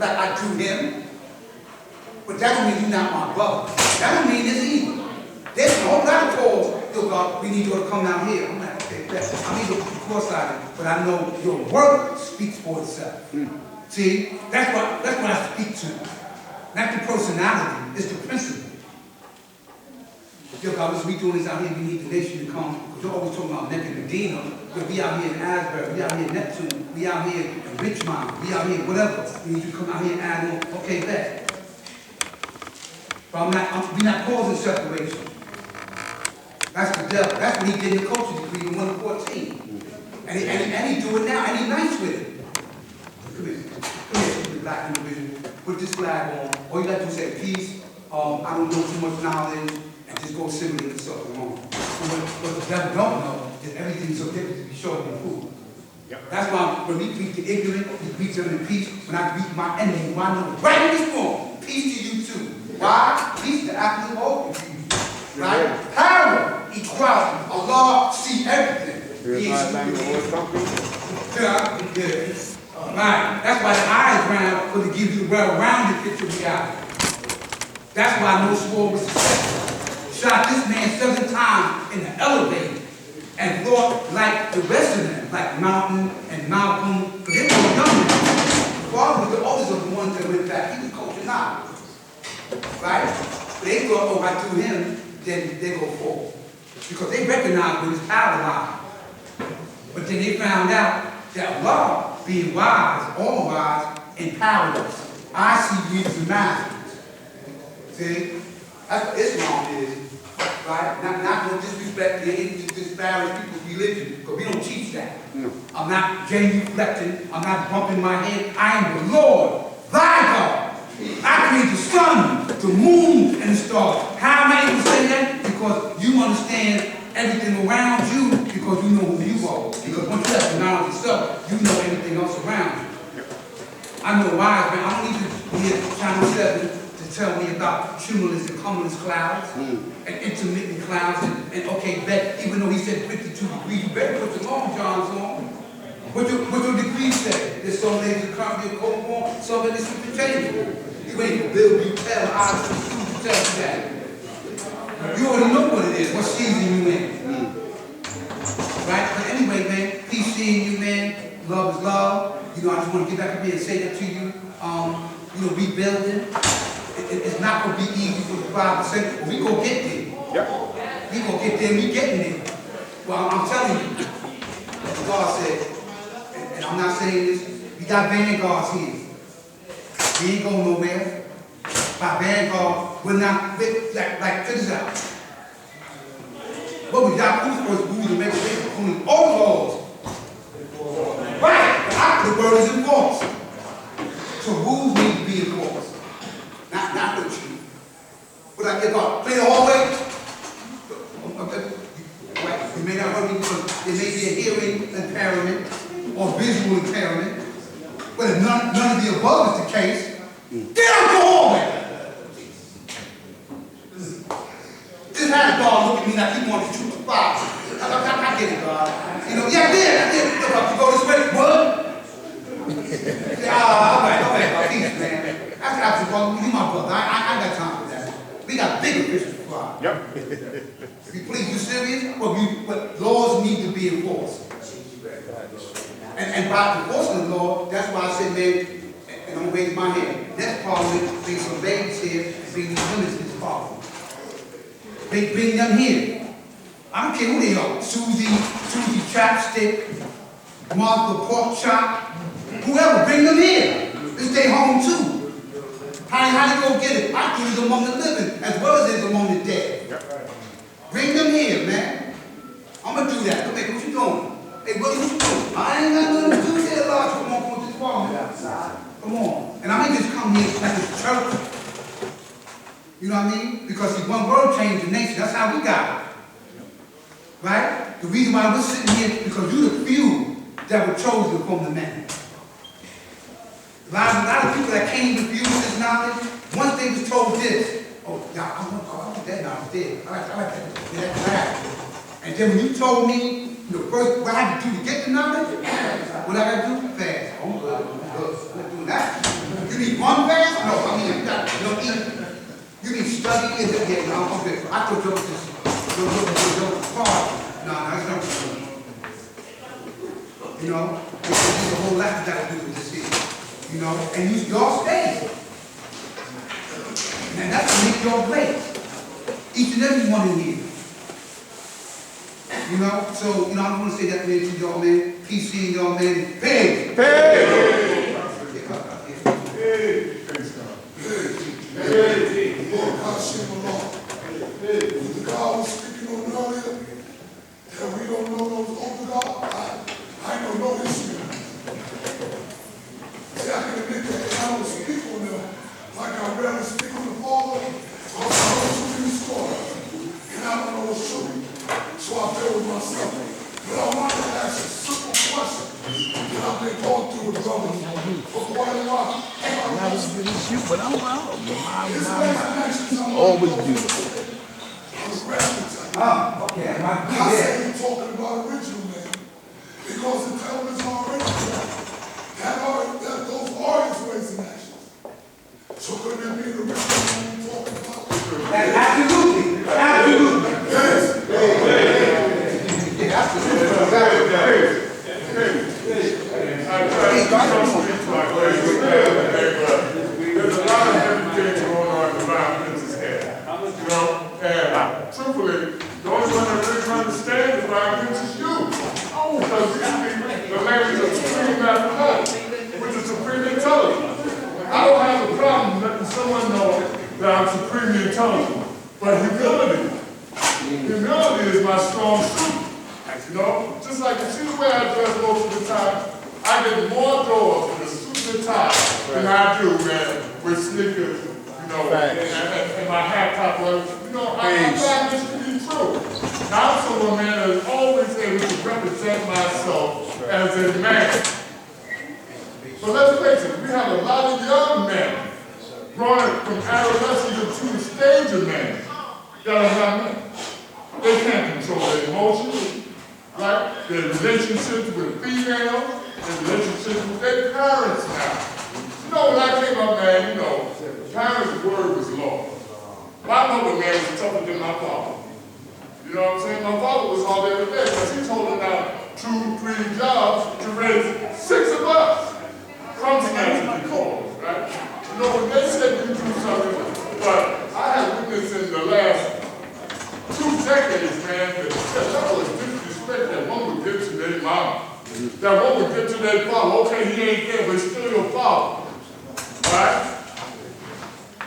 like I drew him. But that don't mean you're not my brother. That don't mean it's evil. There's a whole lot of calls, yo, God, we need you to come down here. I'm like, okay, I need to be cross-eyed, but I know your work speaks for itself. See, that's what I speak to. Not the personality, it's the principle. Yo, God, what we doing is out here, we need the nation to come, because you're always talking about Mecca and Medina, but we out here in Asbury, we out here in Neptune, we out here in Richmond, we out here whatever. We need you to come out here and add more, okay, bet. But we're not causing separation. That's the devil. That's what he did in the culture decree in 114. And he do it now, and he's nice with it. Come here, black individual. Put this flag on. All you got to do is say, peace, I don't know too much knowledge, and just go assimilate yourself alone. So what the devil don't know is everything's so different to be shown in food. Yep. That's why when we greet the ignorant, we greet them in peace. When I greet my enemy, who I know right in this room, peace to you too. Why? Peace, the absolute hope for you. Right? Yeah. Power, equality. Allah see everything. Right. That's why the eyes round, because it gives you a well-rounded picture of reality. That's why no swore was successful. Shot this man 7 times in the elevator and thought like the rest of them, like Mountain and Malcolm, because they were young. Father, the others are the ones that went back. He was coaching knowledge. Right? But they thought, oh, I do him, then they go forward. Because they recognized with his power line. But then they found out that Allah, being wise, all wise, empowered us. I see you as the masters. See? That's what Islam is. Right? Not going to disrespect the disparage people's religion, because we don't teach that. No. I'm not genuflecting, I'm not bumping my head. I am the Lord, thy God. I create the sun, the moon, and the stars. How am I able to say that? Because you understand everything around you, because you know who you are. Because once you have the knowledge of yourself, you know everything else around you. I know wise, man. I don't need to hear Channel 7 to tell me about cumulus and cumulus clouds and intermittent clouds and okay, bet, even though he said 52 degrees, you better put the long johns on. What your degrees say? There's some days you can't be a cold warm, some days it's interchangeable. You ain't gonna build, you tell, I tell you that. You already know what it is, what season you in. Right? But anyway, man, peace seeing you, man. Love is love. You know, I just want to get back up here and say that to you. You know, rebuilding. It's not gonna be easy for the 5%, but we gonna get there. Yep. We gonna get there, we getting there. Well, I'm telling you, as God said, and I'm not saying this, we got vanguards here. We ain't going nowhere. By vanguard, we're not, like, check this out. What was Yaqu's first rule to make a difference? Only overlords. Right, the word is enforced. So rules need to be enforced. Not the truth. But I get God, play the whole way. You may not heard me because there may be a hearing impairment or visual impairment, but if none of the above is the case, get out the hallway. Just had a dog look at me like he wanted to shoot the fire. I get it, God. You know, yeah, I did. Look up, you go this way, what? All right, peace, man. That's absolutely, you my brother. I got time for that. We got bigger fish to fry. Yep. Please, you serious? But laws need to be enforced. And by enforcing the law, that's why I said, man, and I'm raising my hand. Next parliament, bring some babies here and bring these women to this parliament. Bring them here. I don't care who they are. Susie Chapstick, Martha Pork Chop, whoever, bring them here. They stay home too. How they go get it? I do it among the living as well as it is among the dead. Bring them here, man. I'm gonna do that. Come here, what you doing? Hey, what you doing? I ain't got nothing to do here, Lord. Come on to this farm outside. Come on. And I ain't just come here like it's church. You know what I mean? Because see, one word changed the nation. That's how we got it. Right? The reason why we're sitting here is because you're the few that were chosen from the many. A lot of people that came with you with this knowledge, once they was told this, oh, yeah, I want that knowledge there. I like that. And then when you told me, first what I had to do to get the knowledge, what I got to do? Fast. I'm good. I'm not doing that. You mean run fast? No, I mean, you got, you mean study? Yeah, no, okay. I thought you was just, you was hard. No, that's not true. You know, there's a whole lot you gotta do with this here. You know, and y'all stay. And that's to make your place. Each and every one in here. You know, so, you know, I want to say that man to y'all, man. Peace seeing y'all, man. Hey! Hey! Lord, God save the Lord. The God was speaking on earlier, that we don't know those older God. I don't know history. See, I can admit that I don't speak on them like I rarely speak on the Father, because I know too many stories, and I don't know what's true. So I bear with myself. But I wanted to ask a simple question that I've been going through with brothers for quite a while. Always beautiful. Okay, I say you're talking about original man, because the television already that those are his ways and actions. So could it be the original man you're talking about? Absolutely. Absolutely. Yes. Yeah, absolutely. There's a lot of heavy things going on around Prince's head. You know, and truthfully, the only one that really understands the Brian Prince is you. Because you speak the language of supreme mathematics, which is supreme intelligence. I don't have a problem letting someone know that I'm supremely intelligent. But humility is my strong suit. You know, just like you see the way I dress most of the time, I get more doors with a suit and tie than I do, man, with sneakers, you know, and my hat top. You know, I find this to be true. Now I'm someone, man, that is always able to represent myself as a man. But let's face it, we have a lot of young men growing from adolescence to the stage of men that are not men. They can't control their emotions, right? Their relationships with females, their relationships with their parents now. You know, when I came up, man, you know, parents' word was law. My mother, man, was tougher than my father. You know what I'm saying? My father was all there today, because he's holding out 2, 3 jobs to raise 6 of us. From snatching the calls, right? You know, when they said you do something, but I have witnessed in the last 2 decades, man, that was disrespect that one would give to their mom. That one would give to their father. Okay, he ain't there, but he's still your father. Right?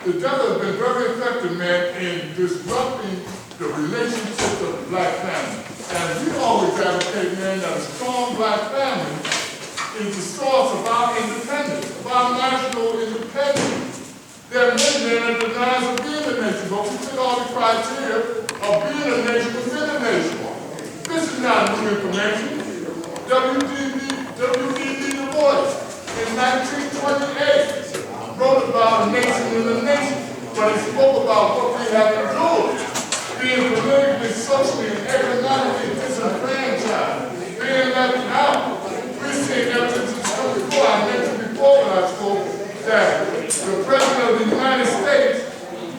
The devil has been very effective, man, in disrupting the relationships of the black family. And we always advocate, man, that a strong black family is the source of our independence, of our national independence. There are many men that denies of being a nation, but we fit all the criteria of being a nation within a nation. This is not new information. W.D.B. Du Bois in 1928 wrote about a nation in a nation, but he spoke about what we have endured, being politically, socially, and economically disenfranchised, being left out. We've seen evidence before. I mentioned before when I spoke that the President of the United States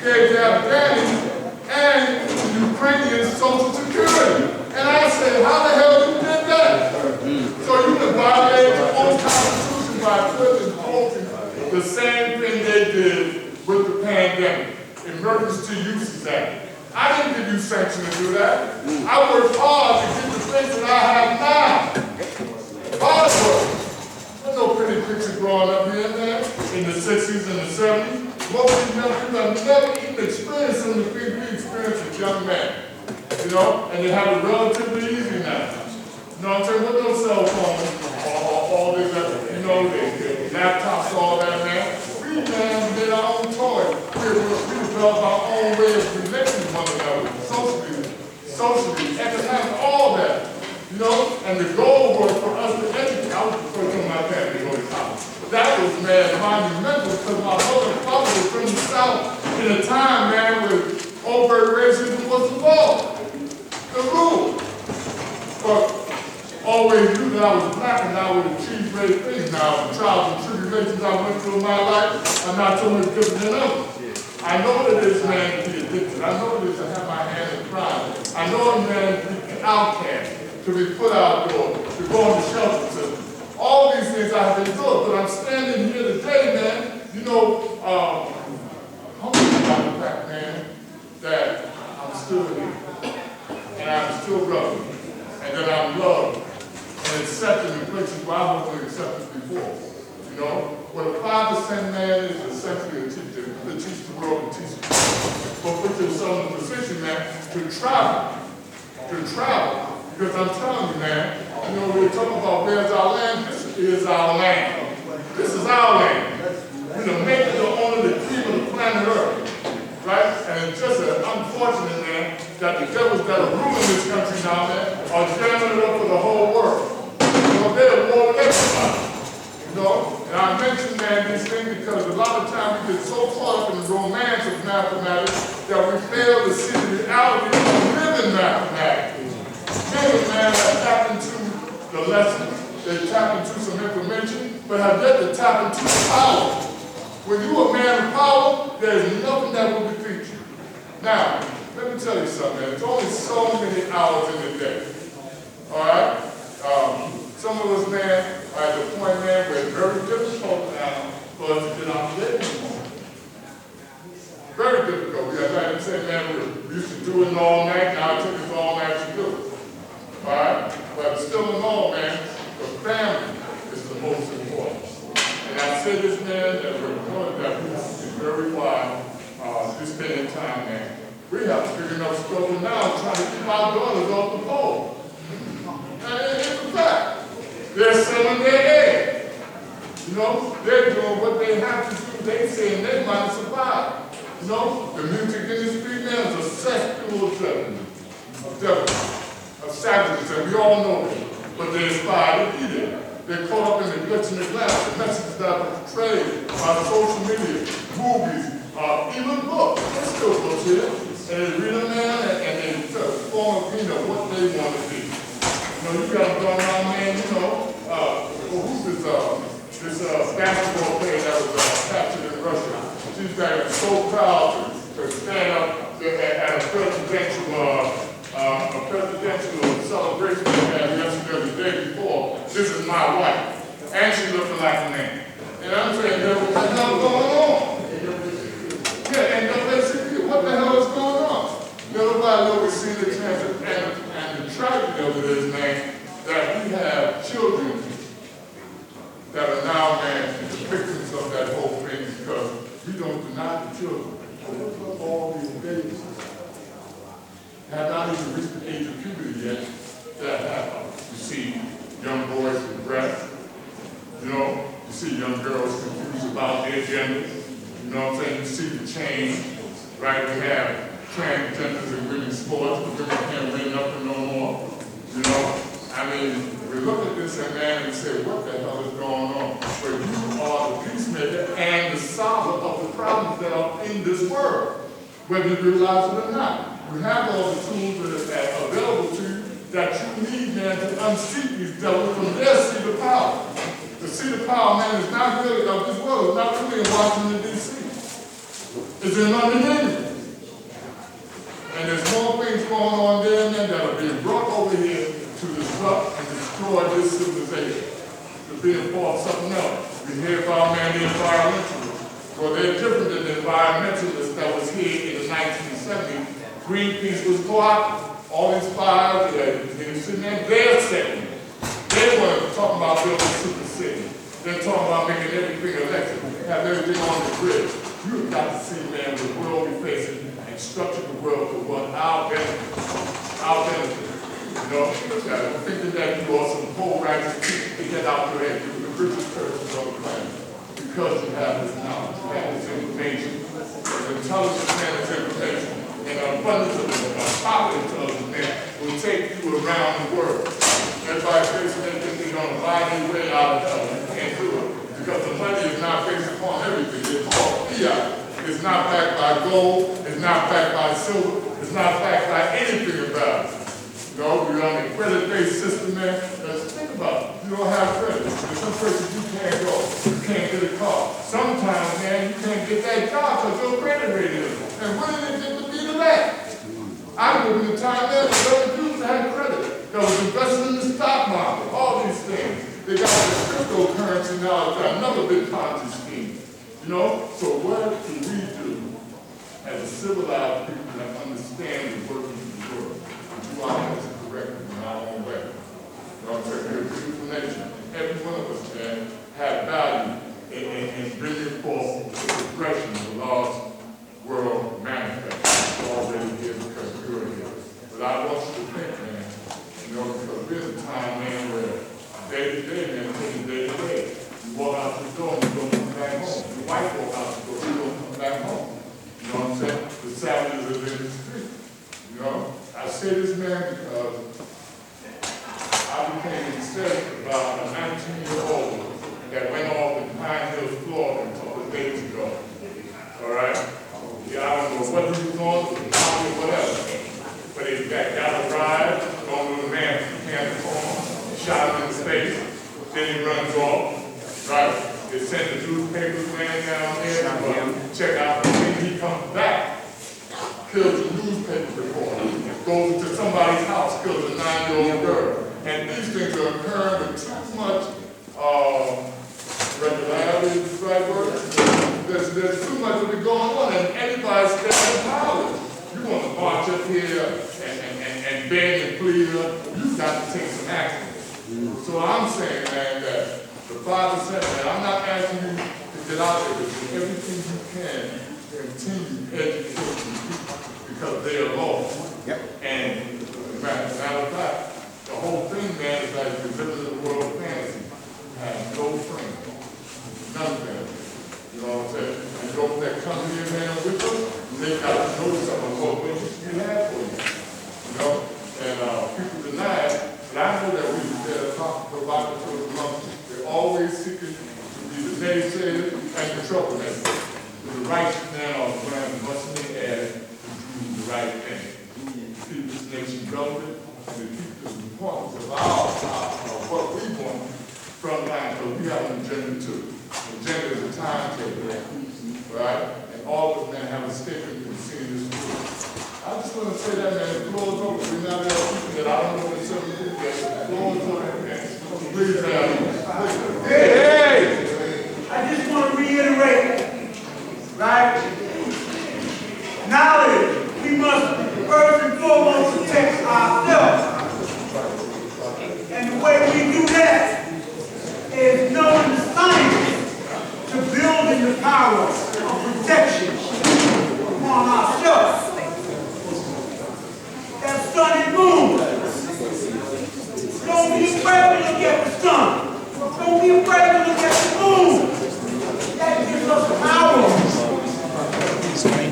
gave the Afghans and the Ukrainians Social Security. And I said, how the hell you did that? So you can violate your own constitution by imposing the same thing they did with the pandemic, Emergency Uses Act. I didn't give you sanction to do that. I worked hard to get the things that I have now. Hard work. There's no pretty pictures growing up here, man, in the 60s and the 70s. Most of these young people have never even experienced some of the things we experienced as young men. You know, and they have it relatively easy now. You know what I'm saying? With no cell phones, all this, you know, the laptops, all that, man. We, man, did our own toys. We developed our own way of relating to one another, socially, economically, all that. You know, and the goal was for us to educate. I was the first one in my family to go to college. That was, man, monumental, because my mother and father were from the South in a time, man, where overt racism was the law, the rule. But always knew that I was black and I would achieve great things. Now, the trials and tribulations I went through in my life are not so much different than others. I know what it is, man, to be addicted. I know what it is to have my hand in crime. I know what man to be outcast, to be put outdoors, to go in the shelter system. All these things I have endured, but I'm standing here today, man, you know, humble about the fact, man, that I'm still here, and I'm still loved, and that I'm loved, and accepted in places where I wasn't accepted before. You know, what a 5% man is essentially a teacher, to teach the world and teach people. But put yourself in a position, man, to travel. Because I'm telling you, man, you know, we're talking about where's our land. This is our land. This is our land. We're the maker, the owner, the cream of the planet Earth. Right? And it's just unfortunate, man, that the devils that are ruling this country now, man, are jamming it up for the whole world. You know, they're war with everybody. You know? And I mention, man, these things because a lot of times we get so caught up in the romance of mathematics that we fail to see the reality of living mathematics. Many, man, have tapped into the lessons, they tapped into some information, but have yet to tap into the power. When you're a man of power, there's nothing that will defeat you. Now, let me tell you something, man. There's only so many hours in the day. All right? Some of us, man, are at the point, man, where it's very difficult now for us to get out of bed anymore. Very difficult. Because like you said, man, we used to do it all night, now it took us all night to do it. All right? But still in all, man, the family is the most important. And I say this, man, that we're going that is very wide, just spending time, man. We have to figure out struggle now trying to keep our daughters off the pole. And it's a fact. They're selling their egg. You know, they're doing what they have to do. They say they might survive. You know, the music industry, man, is a cesspool of devils, of savages, and we all know it. But they aspire to be there. They're caught up in the glitch in the glass, the messages that are portrayed by social media, movies, even books. There's still books here. And they read them, man, and they form a opinion of what they want to be. You know, you got going on, man, you know, who's this basketball player that was captured in Russia? She's been so proud to stand up at a presidential celebration they had yesterday, the day before. This is my wife. And she's looking like a man. And I'm saying, what's the hell going on? Yeah, and nobody see what the hell is going on? Nobody always see the chance and the tragedy of it is, man, that we have children that are now, man, the victims of that whole thing because we don't deny the children. All these babies have not even reached the age of puberty yet that have, you see young boys with breasts, you know, you see young girls confused about their gender, you know what I'm saying? You see the change, right? We have transgenders in women's sports, but women can't win nothing no more, you know? I mean, we look at this and man and say, what the hell is going on? But you are the peacemaker and the solver of the problems that are in this world, whether you realize it or not. You have all the tools that are available to you that you need, man, to unseat these devils from their seat of power. The seat of power, man, is not really of this world. It's not really in Washington, D.C. It's in London. And there's more things going on there, man, that are being brought over here to disrupt and destroy this civilization. To be involved in something else. We hear about, man, the environmentalists. Well, they're different than the environmentalists that was here in the 1970s. Greenpeace was co-opted. All these fires, they're sitting there, they're setting. They were talking about building a super city. They're talking about making everything electric, have everything on the grid. You've got to see, man, the world we're facing and structure the world for what our benefit. Our benefit. You know, thinking that you are some poor righteous people to get out there and do the richest persons on the planet. Because you have this knowledge, you have this information, the intelligence man this information. And an abundance of it, power intelligence, man, will take you around the world. Everybody thinks that they're going to buy their way out of hell. You can't do it. Because the money is not based upon everything. It's called fiat. It's not backed by gold. It's not backed by silver. It's not backed by anything about it. You know, we're on a credit-based system, man. Think about. You don't have credit. There's some places you can't go. You can't get a car. Sometimes, man, you can't get that car because your credit rating is. And when did it get to be to that? I remember the time there, the people had credit. That was invested in the stock market, all these things. They got the cryptocurrency now, it's got another big Ponzi scheme. You know? So what do we do as a civilized people that understand the workings of the world? We do our best to correct it in our own way. You know what I'm saying? We're a beautiful nation. Every one of us, man, have value in bringing forth the progression of the lost world manifest. It's already here because we're here. But I want you to think, man, you know, because we're in a time, man, where day to day, man, taking day to day. You walk out the door and you don't come back home. Your wife walk out the door, you don't come back home. You know what I'm saying? The savages are in the street. You know? I say this, man, because I became obsessed about a 19-year-old that went off in Pine Hill, Florida a couple of days ago. All right? Yeah, I don't know what he was on, or whatever. But he got a ride, going with a man from Kansas home, shot him in the face, then he runs off. Right? They sent the newspapers ran down there, check out, and then he comes back, kills a newspaper reporter, goes into somebody's house, kills a 9-year-old girl. And these things are occurring with too much regularity, is the right word? There's too much of it going on, and everybody's standing power. You want to march up here and beg and plead, you've got to take some action. So I'm saying, man, that the Father said that I'm not asking you to get out there, but do everything you can to continue educating people because they are lost. Yep. And matter of fact, the whole thing, man, is like the living in the world of fantasy. Have no friends. None of them. You know what I'm saying? And those that come here, man, with us, they got to know something about what we have for you. You know? And people deny it, but I know that we were there to talk about it. They're always seeking to be the naysayers and the troublemakers. The righteous man on the ground must be asked to do the right thing. Keep this nation government and to keep the importance of what we want front line, because we have an agenda too. The agenda is a timetable, right? And all of us, man, have a stake in seeing this through. I just want to say that, man, the floor is open. We're not there people that I don't know what some people get. The floor is open, man. Please, Hey! I just want to reiterate, right? Knowledge, we must first and foremost protect ourselves. And the way we do that is knowing the science to building the power of protection upon ourselves. That sun and moon. Don't be afraid to look at the sun. Don't be afraid to look at the moon. That gives us power.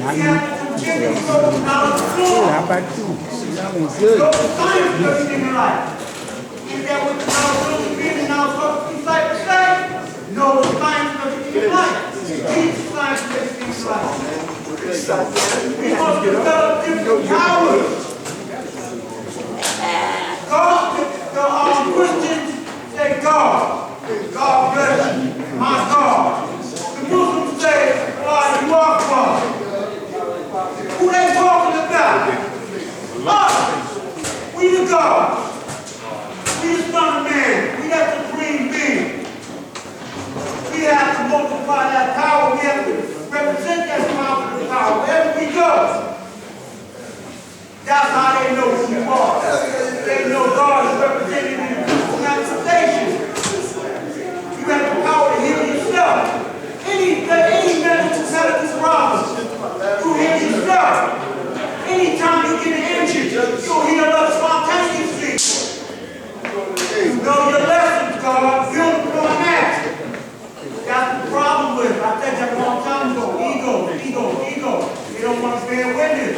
We have to continue to go knowledge of the Lord. How about you? That was good. Know the science of everything in life. Is that what the knowledge of being and knowledge of the disciples say? Know the science of everything in life. Teach the science of everything in life. We must develop different powers. God, the Christians say God. God bless you. My God. The Muslims say, God, you are God. Who they talking about? Us. We the God. We the Son of Man. We that supreme being. We have to multiply that power. We have to represent that power with power wherever we go. That's how they know who you are. They know God is represented in the manifestation. You have the power to heal yourself. Any medical problem, you heal yourself. Anytime you get injured, you'll heal up spontaneously. You know your lessons, God. Build upon that. That's the problem with it. I said that a long time ago. Ego. They don't want to bear witness.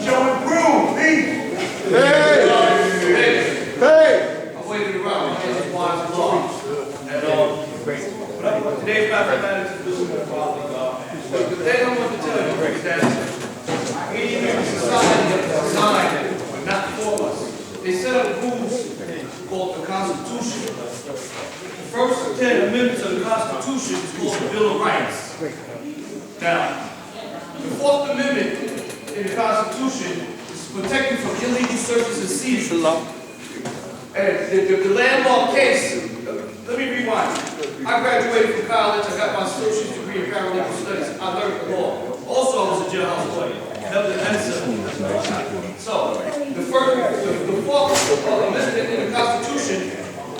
Show and prove, me. Hey! I'm waving around. My name is Juan Salon. And today's mathematics is doing the Father God. But they don't want to tell you is that we in society have designed it, but not for us. They set up rules called the Constitution. The first 10 amendments of the Constitution is called the Bill of Rights. Now, the Fourth Amendment in the Constitution is protected from illegal searches and seizures. And the landmark case, let me rewind. I graduated from college, I got my associate's degree in paralegal studies, I learned the law. Also, I was a jailhouse lawyer. So, the Fourth Amendment in the Constitution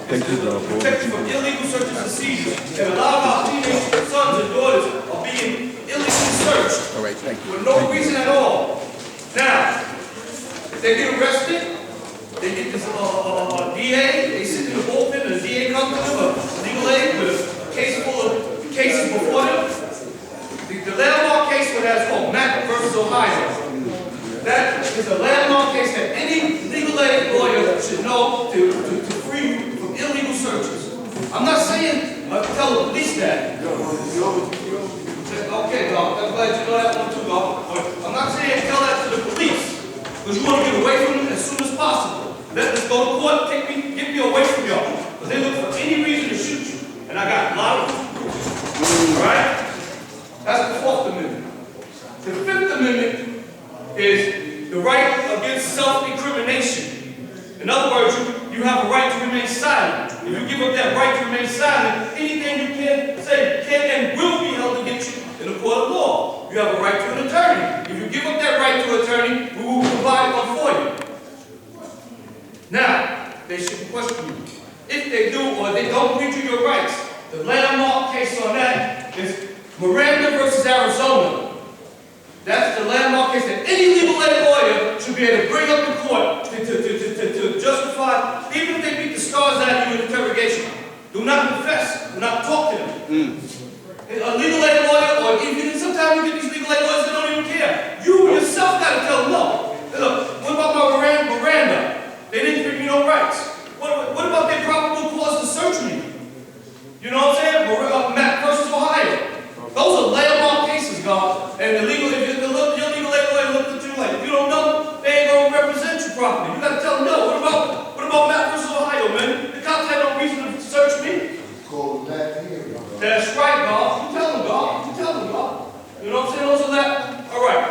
is protected from illegal searches and seizures. And a lot of our teenage sons and daughters are being illegally searched. All right, thank you. For no reason at all. Now, if they get arrested, they get this DA, they sit in the bullpen, and the DA comes to them, a legal aid with a case full of cases before them. The landmark case what that's called Mack versus Ohio. That is a landmark case that any legal aid lawyer should know to free you from illegal searches. I'm not saying tell the police that. Okay, dog, I'm glad you know that one too, dog. But I'm not saying tell that to the police, because you want to get away from them as soon as possible. Let's go to court, get me away from y'all. Because they look for any reason to shoot you. And I got a lot of them. Alright? That's the Fourth Amendment. The Fifth Amendment is the right against self-incrimination. In other words, you have a right to remain silent. If you give up that right to remain silent, anything you can say can and will be held against you in a court of law. You have a right to an attorney. If you give up that right to an attorney, we will provide one for you. Now, they shouldn't question you. If they do or they don't read you your rights, the landmark case on that is Miranda versus Arizona. That's the landmark case that any legal aid lawyer should be able to bring up in court to justify, even if they beat the stars out of you in interrogation. Do not confess. Do not talk to them. A legal aid lawyer, or even sometimes you get these legal aid lawyers that don't even care. You yourself got to tell them no. Look, what about my Miranda? They didn't give me no rights. What about their probable cause to search me? You know what I'm saying? Mack versus Ohio. Those are landmark cases, God. And your legal aid lawyer looked at you like, if you don't know, they ain't gonna represent you properly. You gotta tell them no. What about Mack versus Ohio, man? The cops had no reason to search me. That's right, God. You tell them, God. You tell them, God. You know what I'm saying? Those are that. All right.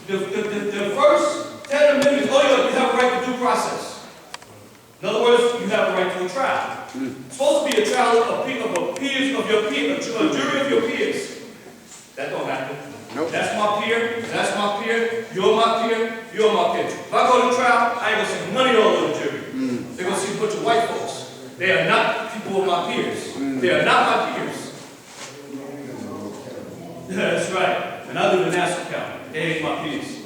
The first 10 amendments, you have a right to due process. In other words, you have a right to a trial. It's supposed to be a trial of your peers, a jury of your peers. That don't happen. Nope. That's my peer, you're my peer, you're my peer. If I go to trial, I ain't gonna see none of y'all on the jury. They're gonna see a bunch of white folks. They are not people of my peers. They are not my peers. That's right. And I live in Nassau County. They ain't my peers.